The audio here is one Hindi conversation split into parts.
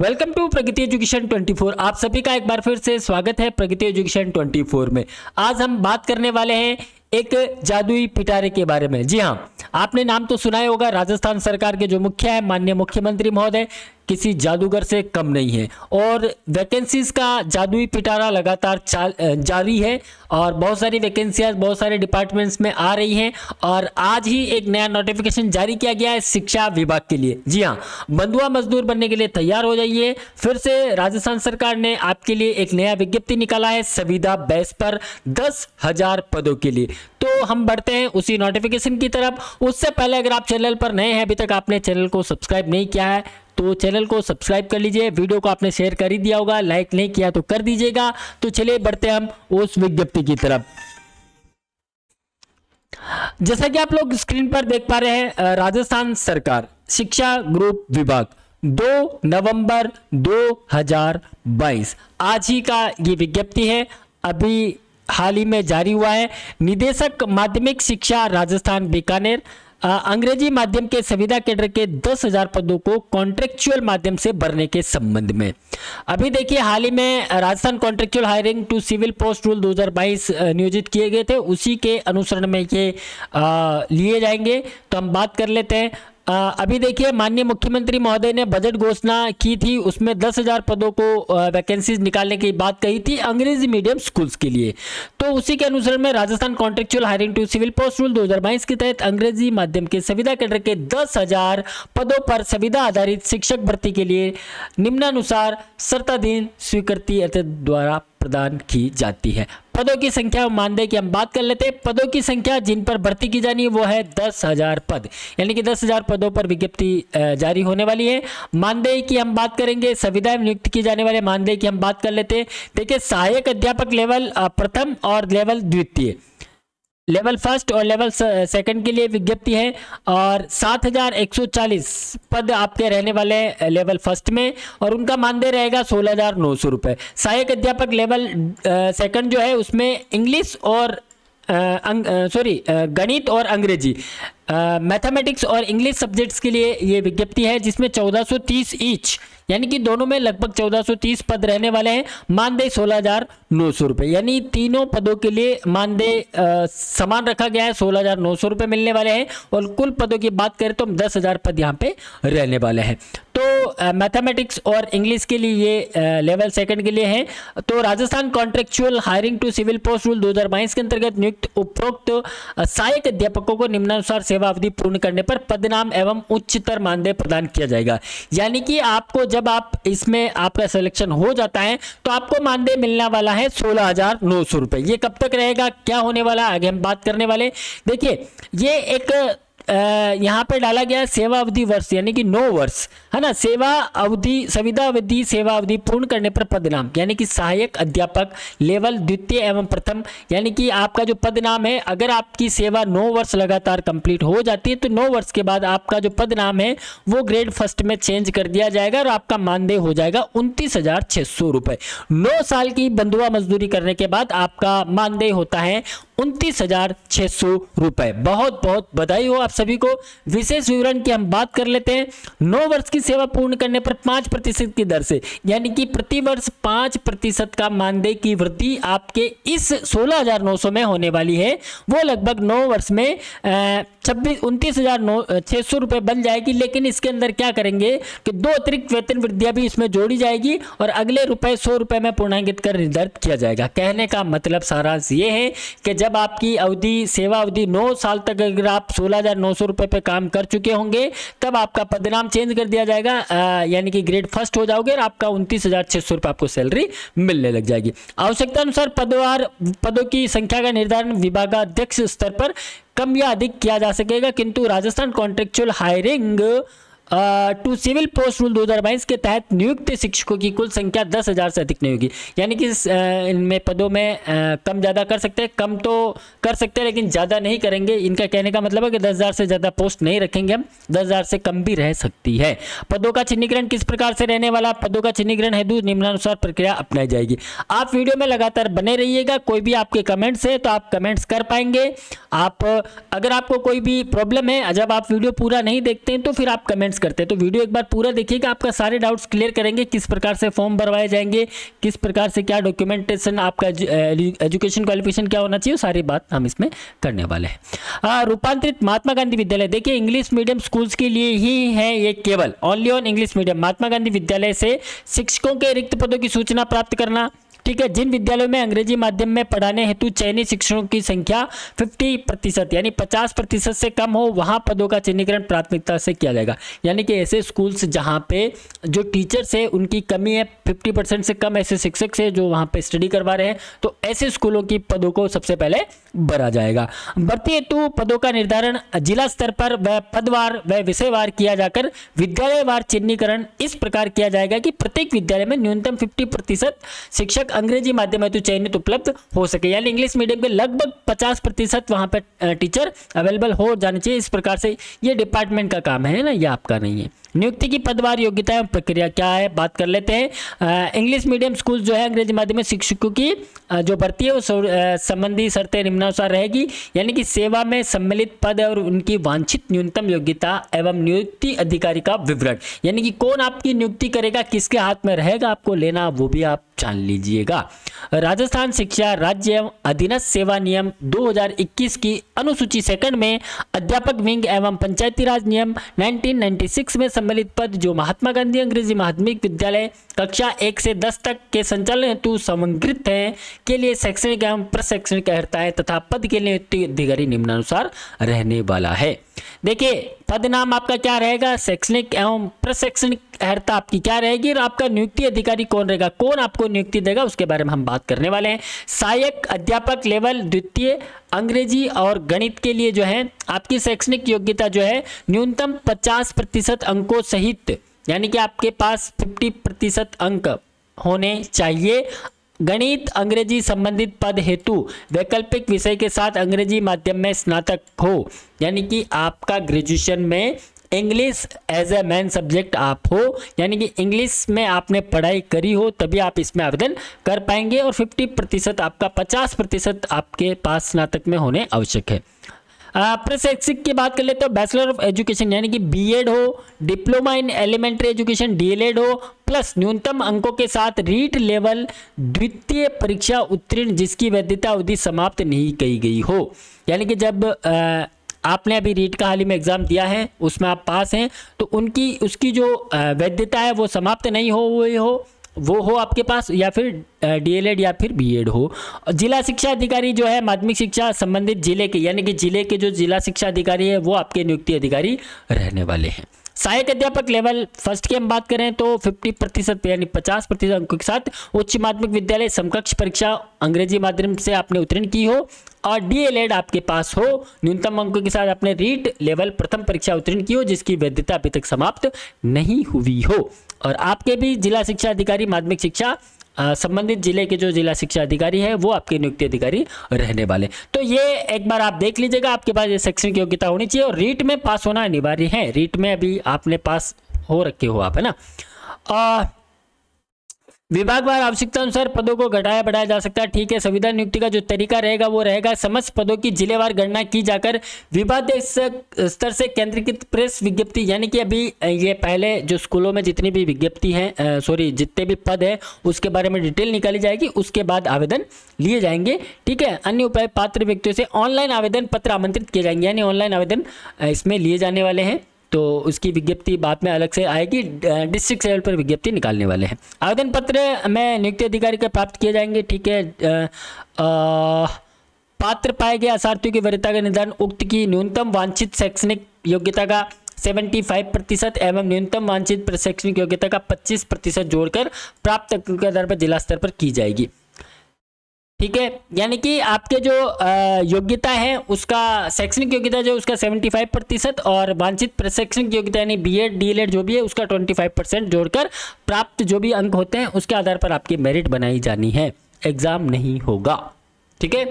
Welcome to Pragati education 24। आप सभी का एक बार फिर से स्वागत है प्रगति एजुकेशन 24 में। आज हम बात करने वाले हैं एक जादुई पिटारे के बारे में। जी हाँ, आपने नाम तो सुना ही होगा। राजस्थान सरकार के जो मुखिया है माननीय मुख्यमंत्री महोदय किसी जादूगर से कम नहीं है और वैकेंसीज का जादुई पिटारा लगातार जारी है और बहुत सारी वैकेंसियां बहुत सारे डिपार्टमेंट्स में आ रही हैं और आज ही एक नया नोटिफिकेशन जारी किया गया है शिक्षा विभाग के लिए। जी हाँ, बंधुआ मजदूर बनने के लिए तैयार हो जाइए। फिर से राजस्थान सरकार ने आपके लिए एक नया विज्ञप्ति निकाला है संविदा बेस पर 10,000 पदों के लिए। तो हम बढ़ते हैं उसी नोटिफिकेशन की तरफ। उससे पहले अगर आप चैनल पर नए हैं, अभी तक आपने चैनल को सब्सक्राइब नहीं किया है तो चैनल को सब्सक्राइब कर लीजिए। वीडियो को आपने शेयर कर ही दिया होगा, लाइक नहीं किया तो कर दीजिएगा। तो चलिए बढ़ते हम उस विज्ञप्ति की तरफ। जैसा कि आप लोग स्क्रीन पर देख पा रहे हैं, राजस्थान सरकार शिक्षा ग्रुप विभाग 2 नवंबर 2022 आज ही का ये विज्ञप्ति है, अभी हाल ही में जारी हुआ है। निदेशक माध्यमिक शिक्षा राजस्थान बीकानेर अंग्रेजी माध्यम के संविदा कैडर के 10,000 पदों को कॉन्ट्रेक्चुअल माध्यम से भरने के संबंध में अभी देखिए हाल ही में Rajasthan contractual hiring to civil post rule 2022 नियोजित किए गए थे, उसी के अनुसरण में ये लिए जाएंगे। तो हम बात कर लेते हैं। अभी देखिए माननीय मुख्यमंत्री महोदय ने बजट घोषणा की थी, उसमें 10,000 पदों को वैकेंसीज निकालने की बात कही थी अंग्रेजी मीडियम स्कूल्स के लिए। तो उसी के अनुसार में Rajasthan contractual hiring to civil post rule 2022 के तहत अंग्रेजी माध्यम के संविदा कैडर के 10,000 पदों पर संविदा आधारित शिक्षक भर्ती के लिए निम्नानुसार शर्ताधीन स्वीकृति द्वारा प्रदान की जाती है। पदों की संख्या मानदेय की हम बात कर लेते हैं। पदों की संख्या जिन पर भर्ती की जानी है वो है 10,000 पद, यानी कि 10,000 पदों पर विज्ञप्ति जारी होने वाली है। मानदेय की हम बात करेंगे, संविदाएं नियुक्त की जाने वाले मानदेय की हम बात कर लेते हैं। देखिए सहायक अध्यापक लेवल प्रथम और लेवल द्वितीय, लेवल फर्स्ट और लेवल सेकंड के लिए विज्ञप्ति है और 7,140 पद आपके रहने वाले लेवल फर्स्ट में और उनका मानदेय रहेगा 16,900 रुपये। सहायक अध्यापक लेवल सेकंड जो है उसमें इंग्लिश और गणित और अंग्रेजी मैथमेटिक्स और इंग्लिश सब्जेक्ट्स के लिए ये विज्ञप्ति है, जिसमें 1430 ईच यानी कि दोनों में लगभग 1430 पद रहने वाले हैं। मानदेय 16,900 रुपये, यानी तीनों पदों के लिए मानदेय समान रखा गया है, 16,900 रुपये मिलने वाले हैं। और कुल पदों की बात करें तो हम 10,000 पद यहाँ पे रहने वाले हैं। तो मैथमेटिक्स और इंग्लिश के लिए ये लेवल सेकंड के लिए है। तो Rajasthan contractual hiring to civil post rule 2022 के अंतर्गत नियुक्त उपरोक्त सहायक अध्यापकों को निम्नानुसार सेवा अवधि पूर्ण करने पर पदनाम एवं उच्चतर मानदेय प्रदान किया जाएगा। यानी कि आपको जब आप इसमें आपका सिलेक्शन हो जाता है तो आपको मानदेय मिलने वाला है 16,900 रुपये। ये कब तक रहेगा, क्या होने वाला, आगे हम बात करने वाले। देखिए ये एक यहाँ पे डाला गया है सेवा अवधि वर्ष, यानी कि 9 वर्ष है ना। सेवा अवधि संविदा अवधि सेवा अवधि पूर्ण करने पर पदनाम, यानी कि सहायक अध्यापक लेवल द्वितीय एवं प्रथम, यानी कि आपका जो पदनाम है, अगर आपकी सेवा 9 वर्ष लगातार कंप्लीट हो जाती है तो 9 वर्ष के बाद आपका जो पदनाम है वो ग्रेड फर्स्ट में चेंज कर दिया जाएगा और आपका मानदेय हो जाएगा 29,600 रुपये। 9 साल की बंधुआ मजदूरी करने के बाद आपका मानदेय होता है 29,600 रुपये। बहुत बहुत बधाई हो आप सभी को। विशेष विवरण की हम बात कर लेते हैं। 9 वर्ष की सेवा पूर्ण करने पर 5% की दर से, यानी कि प्रति वर्ष 5% का मानदेय की वृद्धि आपके इस 16,900 में होने वाली है। वो लगभग 9 वर्ष में 29,600 रुपये बन जाएगी। लेकिन इसके अंदर क्या करेंगे कि 2 अतिरिक्त वेतन वृद्धियां भी इसमें जोड़ी जाएगी और अगले रुपए 100 रुपये में पूर्णांकित कर निर्धारित किया जाएगा। कहने का मतलब सारांश ये है कि जब आपकी अवधि सेवा अवधि 9 साल तक अगर आप 16,900 रुपये पे काम कर चुके होंगे तब आपका पदनाम चेंज कर दिया जाएगा, यानी कि ग्रेड फर्स्ट हो जाओगे और आपका 29,600 रुपये आपको सैलरी मिलने लग जाएगी। आवश्यकता अनुसार पदों की संख्या का निर्धारण विभागाध्यक्ष स्तर पर कम या अधिक किया जा सकेगा, किंतु Rajasthan contractual hiring to civil post rule 2022 के तहत नियुक्त शिक्षकों की कुल संख्या 10,000 से अधिक नहीं होगी। यानी कि इनमें पदों में कम ज़्यादा कर सकते हैं, कम तो कर सकते हैं लेकिन ज़्यादा नहीं करेंगे। इनका कहने का मतलब है कि 10,000 से ज़्यादा पोस्ट नहीं रखेंगे हम, 10,000 से कम भी रह सकती है। पदों का चिन्हीकरण किस प्रकार से रहने वाला, पदों का चिन्हीकरण हेतु निम्नानुसार प्रक्रिया अपनाई जाएगी। आप वीडियो में लगातार बने रहिएगा। कोई भी आपके कमेंट्स है तो आप कमेंट्स कर पाएंगे। आप अगर आपको कोई भी प्रॉब्लम है, जब आप वीडियो पूरा नहीं देखते हैं तो फिर आप कमेंट्स पेरेंट्स करते हैं। तो वीडियो एक बार पूरा देखिएगा, आपका सारे डाउट्स क्लियर करेंगे, किस प्रकार से फॉर्म भरवाए जाएंगे, किस प्रकार से क्या डॉक्यूमेंटेशन, आपका एजुकेशन क्वालिफिकेशन क्या होना चाहिए, सारी बात हम इसमें करने वाले हैं। रूपांतरित महात्मा गांधी विद्यालय, देखिए इंग्लिश मीडियम स्कूल्स के लिए ही है ये, केवल only on English medium. Mahatma Gandhi विद्यालय से शिक्षकों के रिक्त पदों की सूचना प्राप्त करना, ठीक है। जिन विद्यालयों में अंग्रेजी माध्यम में पढ़ाने हेतु चयनित शिक्षकों की संख्या 50% यानी 50% से कम हो, वहां पदों का चयनीकरण प्राथमिकता से किया जाएगा। यानी कि ऐसे स्कूल्स जहां पे जो टीचर्स है उनकी कमी है, 50% से कम ऐसे शिक्षक से जो वहां पे स्टडी करवा रहे हैं, तो ऐसे स्कूलों की पदों को सबसे पहले भरा जाएगा। भर्ती हेतु पदों का निर्धारण जिला स्तर पर व पदवार व विषयवार किया जाकर विद्यालयवार चिन्हीकरण इस प्रकार किया जाएगा कि प्रत्येक विद्यालय में न्यूनतम 50% शिक्षक अंग्रेजी माध्यम हेतु चयनित उपलब्ध हो सके। यानी इंग्लिश मीडियम के लगभग 50% वहां पर टीचर अवेलेबल हो जाने चाहिए। इस प्रकार से ये डिपार्टमेंट का काम है ना, ये आपका नहीं है। नियुक्ति की पदवार योग्यता एवं प्रक्रिया क्या है, बात कर लेते हैं। इंग्लिश मीडियम स्कूल जो है अंग्रेजी माध्यम में शिक्षकों की जो भर्ती है वो संबंधी शर्तें निम्नानुसार रहेगी। यानी कि सेवा में सम्मिलित पद और उनकी वांछित न्यूनतम योग्यता एवं नियुक्ति अधिकारी का विवरण, यानी कि कौन आपकी नियुक्ति करेगा, किसके हाथ में रहेगा आपको लेना, वो भी आप जान लीजिएगा। राजस्थान शिक्षा राज्य एवं अधीनस्थ सेवा नियम 2021 की अनुसूची सेकंड में अध्यापक विंग एवं पंचायती राज नियम 1996 में सम्मिलित पद जो महात्मा गांधी अंग्रेजी माध्यमिक विद्यालय कक्षा 1 से 10 तक के संचालन हेतु समंकृत है के लिए शैक्षणिक एवं प्रशैक्षणिक अर्हताएं तथा पद के लिए अधिकारी निम्नानुसार रहने वाला है। देखिए पद नाम आपका क्या रहेगा, शैक्षणिक एवं प्रशैक्षणिक अर्हता आपकी क्या रहेगी, और आपका नियुक्ति अधिकारी कौन रहेगा, कौन आपको नियुक्ति देगा, उसके बारे में हम बात करने वाले हैं। सहायक अध्यापक लेवल द्वितीय अंग्रेजी और गणित के लिए जो है आपकी शैक्षणिक योग्यता जो है न्यूनतम 50% अंकों सहित, यानी कि आपके पास 50% अंक होने चाहिए। गणित अंग्रेजी संबंधित पद हेतु वैकल्पिक विषय के साथ अंग्रेजी माध्यम में स्नातक हो, यानी कि आपका ग्रेजुएशन में English as a main subject आप हो, यानी कि इंग्लिश में आपने पढ़ाई करी हो, तभी आप इसमें आवेदन कर पाएंगे। और 50% आपका 50% आपके पास स्नातक में होने आवश्यक है। प्रशैक्षिक की बात कर लेते हो, बैचलर ऑफ एजुकेशन यानी कि बीएड हो, diploma in elementary education DElEd हो, प्लस न्यूनतम अंकों के साथ रीट लेवल द्वितीय परीक्षा उत्तीर्ण जिसकी वैधता अवधि समाप्त नहीं की गई हो। यानी कि जब आपने अभी रीट का हाल ही में एग्जाम दिया है, उसमें आप पास हैं, तो उसकी जो वैधता है वो समाप्त नहीं वो हो आपके पास, या फिर डीएलएड या फिर बीएड हो। जिला शिक्षा अधिकारी जो है माध्यमिक शिक्षा संबंधित जिले के, यानी कि जिले के जो जिला शिक्षा अधिकारी है वो आपके नियुक्ति अधिकारी रहने वाले हैं। सहायक अध्यापक लेवल फर्स्ट की हम बात करें तो 50% यानी 50% अंकों के साथ उच्च माध्यमिक विद्यालय समकक्ष परीक्षा अंग्रेजी माध्यम से आपने उत्तीर्ण की हो, और डीएलएड आपके पास हो, न्यूनतम अंकों के साथ आपने रीट लेवल प्रथम परीक्षा उत्तीर्ण की हो जिसकी वैधता अभी तक समाप्त नहीं हुई हो। और आपके भी जिला शिक्षा अधिकारी माध्यमिक शिक्षा संबंधित जिले के जो जिला शिक्षा अधिकारी है वो आपके नियुक्ति अधिकारी रहने वाले। तो ये एक बार आप देख लीजिएगा, आपके पास ये शैक्षणिक योग्यता होनी चाहिए और रीट में पास होना अनिवार्य है। रीट में अभी आपने पास हो रखे हो आप, है ना। विभागवार आवश्यकता अनुसार पदों को घटाया बढ़ाया जा सकता है, ठीक है। संविदा नियुक्ति का जो तरीका रहेगा वो रहेगा समस्त पदों की जिलेवार गणना की जाकर विभाग स्तर से केंद्रीकृत प्रेस विज्ञप्ति, यानी कि अभी ये पहले जो स्कूलों में जितनी भी विज्ञप्ति हैं जितने भी पद है उसके बारे में डिटेल निकाली जाएगी, उसके बाद आवेदन लिए जाएंगे, ठीक है। अन्य उपाय पात्र व्यक्तियों से ऑनलाइन आवेदन पत्र आमंत्रित किए जाएंगे, यानी ऑनलाइन आवेदन इसमें लिए जाने वाले हैं, तो उसकी विज्ञप्ति बाद में अलग से आएगी। डिस्ट्रिक्ट लेवल पर विज्ञप्ति निकालने वाले हैं। आवेदन पत्र में नियुक्ति अधिकारी को प्राप्त किए जाएंगे, ठीक है। पात्र पाए गए असार्थियों की वरीयता का निर्धारण उक्त की न्यूनतम वांछित शैक्षणिक योग्यता का 75% एवं न्यूनतम वांछित प्रशैक्षणिक योग्यता का 25% जोड़कर प्राप्त अंकों के आधार पर जिला स्तर पर की जाएगी, ठीक है। यानी कि आपके जो योग्यता है उसका शैक्षणिक योग्यता जो उसका 75% और वांछित प्रशैक्षणिक योग्यता यानी बीएड डीएलएड जो भी है उसका 25% जोड़कर प्राप्त जो भी अंक होते हैं उसके आधार पर आपकी मेरिट बनाई जानी है, एग्जाम नहीं होगा, ठीक है।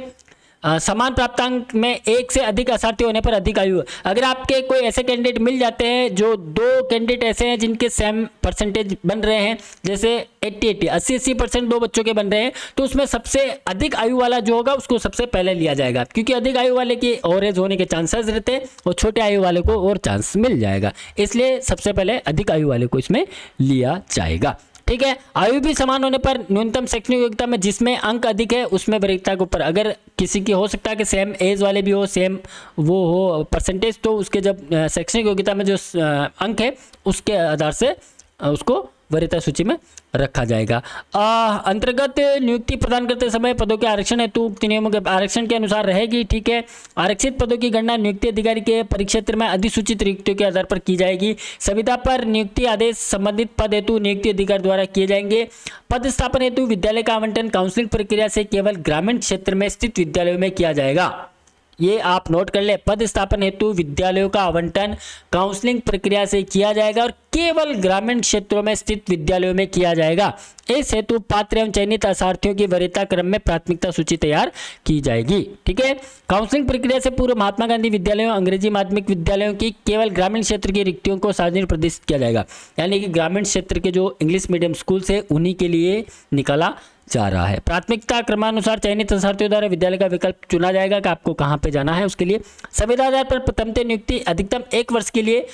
समान प्राप्तांक में एक से अधिक असार्थी होने पर अधिक आयु। अगर आपके कोई ऐसे कैंडिडेट मिल जाते हैं, जो दो कैंडिडेट ऐसे हैं जिनके सेम परसेंटेज बन रहे हैं, जैसे 80% दो बच्चों के बन रहे हैं, तो उसमें सबसे अधिक आयु वाला जो होगा उसको सबसे पहले लिया जाएगा, क्योंकि अधिक आयु वाले की ओवरेज होने के चांसेस रहते हैं और छोटे आयु वाले को और चांस मिल जाएगा, इसलिए सबसे पहले अधिक आयु वाले को इसमें लिया जाएगा। ठीक है। आयु भी समान होने पर न्यूनतम शैक्षणिक योग्यता में जिसमें अंक अधिक है उसमें वरीयता के ऊपर, अगर किसी की हो सकता है कि सेम एज वाले भी हो, सेम वो हो परसेंटेज, तो उसके जब शैक्षणिक योग्यता में जो अंक है उसके आधार से उसको वरीयता सूची में रखा जाएगा। अंतर्गत नियुक्ति प्रदान करते समय पदों के आरक्षण हेतु उक्त नियमों के आरक्षण के अनुसार रहेगी। ठीक है। आरक्षित पदों की गणना नियुक्ति अधिकारी के परिक्षेत्र में अधिसूचित रिक्तियों के आधार पर की जाएगी। संविदा पर नियुक्ति आदेश संबंधित पद हेतु नियुक्ति अधिकारी द्वारा किए जाएंगे। पद स्थापन हेतु विद्यालय का आवंटन काउंसलिंग प्रक्रिया से केवल ग्रामीण क्षेत्र में स्थित विद्यालयों में किया जाएगा। ये आप नोट कर ले, पद स्थापन हेतु विद्यालयों का आवंटन काउंसलिंग प्रक्रिया से किया जाएगा और केवल ग्रामीण क्षेत्रों में स्थित विद्यालयों में किया जाएगा। इस हेतु पात्र एवं चयनित असार्थियों की वरीयता क्रम में प्राथमिकता सूची तैयार की जाएगी। ठीक है। काउंसलिंग प्रक्रिया से पूर्व महात्मा गांधी विद्यालयों, अंग्रेजी माध्यमिक विद्यालयों की केवल ग्रामीण क्षेत्र की रिक्तियों को सार्वजनिक प्रदर्शित किया जाएगा, यानी कि ग्रामीण क्षेत्र के जो इंग्लिश मीडियम स्कूल है उन्हीं के लिए निकाला जा रहा है। प्राथमिकता क्रमानुसार चयनित असार्थियों द्वारा विद्यालय का विकल्प चुना जाएगा कि आपको कहाँ पे जाना है। उसके लिए संविदा आधार पर प्रथमतः नियुक्ति अधिकतम 1 वर्ष के लिए,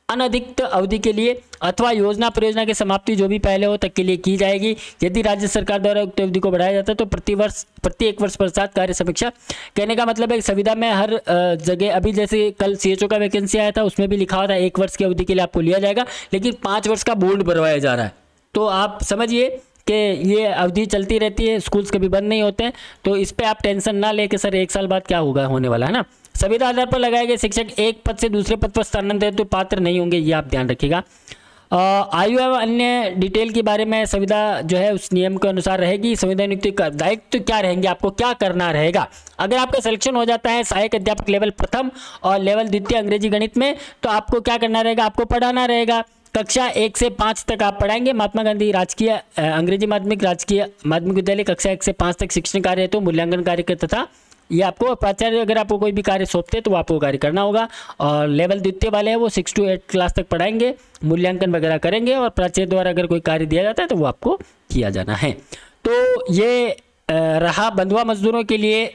अनधिकृत अवधि के लिए अथवा योजना परियोजना की समाप्ति जो भी पहले हो तक के लिए की जाएगी। यदि राज्य सरकार द्वारा उक्त अवधि को बढ़ाया जाता है तो प्रति 1 वर्ष पश्चात कार्य समीक्षा। कहने का मतलब है संविदा में हर जगह, अभी जैसे कल CHO का वैकेंसी आया था उसमें भी लिखा हुआ था 1 वर्ष की अवधि के लिए आपको लिया जाएगा, लेकिन 5 वर्ष का बोर्ड भरवाया जा रहा है। तो आप समझिए कि ये अवधि चलती रहती है, स्कूल्स कभी बंद नहीं होते हैं, तो इस पे आप टेंशन ना लेके सर 1 साल बाद क्या होगा होने वाला है ना। संविदा आधार पर लगाए गए शिक्षक एक पद से दूसरे पद पर स्थानांतरित तो पात्र नहीं होंगे, ये आप ध्यान रखिएगा। आयु एवं अन्य डिटेल के बारे में संविदा जो है उस नियम के अनुसार रहेगी। संविदा नियुक्ति का दायित्व क्या रहेंगे, आपको क्या करना रहेगा। अगर आपका सिलेक्शन हो जाता है सहायक अध्यापक लेवल प्रथम और लेवल द्वितीय अंग्रेजी गणित में, तो आपको क्या करना रहेगा, आपको पढ़ाना रहेगा। कक्षा 1 से 5 तक आप पढ़ाएंगे। महात्मा गांधी राजकीय अंग्रेजी माध्यमिक राजकीय माध्यमिक विद्यालय कक्षा 1 से 5 तक शिक्षण कार्य है तो मूल्यांकन कार्य तथा ये आपको प्राचार्य अगर आपको कोई भी कार्य सौंपते तो आपको कार्य करना होगा। और लेवल द्वितीय वाले हैं वो 6 to 8 क्लास तक पढ़ाएंगे, मूल्यांकन वगैरह करेंगे और प्राचार्य द्वारा अगर कोई कार्य दिया जाता है तो वो आपको किया जाना है। तो ये रहा बंधुआ मजदूरों के लिए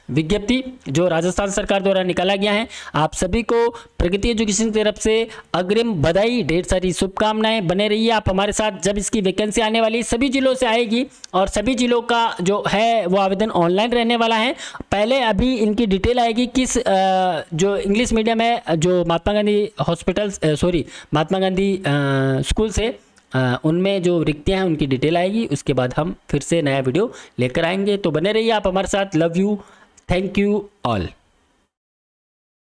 विज्ञप्ति जो राजस्थान सरकार द्वारा निकाला गया है। आप सभी को प्रगति एजुकेशन की तरफ से अग्रिम बधाई, ढेर सारी शुभकामनाएं। बने रहिए आप हमारे साथ। जब इसकी वैकेंसी आने वाली सभी जिलों से आएगी और सभी जिलों का जो है वो आवेदन ऑनलाइन रहने वाला है। पहले अभी इनकी डिटेल आएगी किस जो इंग्लिश मीडियम है जो महात्मा गांधी महात्मा गांधी स्कूल से उनमें जो रिक्तियां हैं उनकी डिटेल आएगी। उसके बाद हम फिर से नया वीडियो लेकर आएंगे। तो बने रहिए आप हमारे साथ। Love you, thank you all.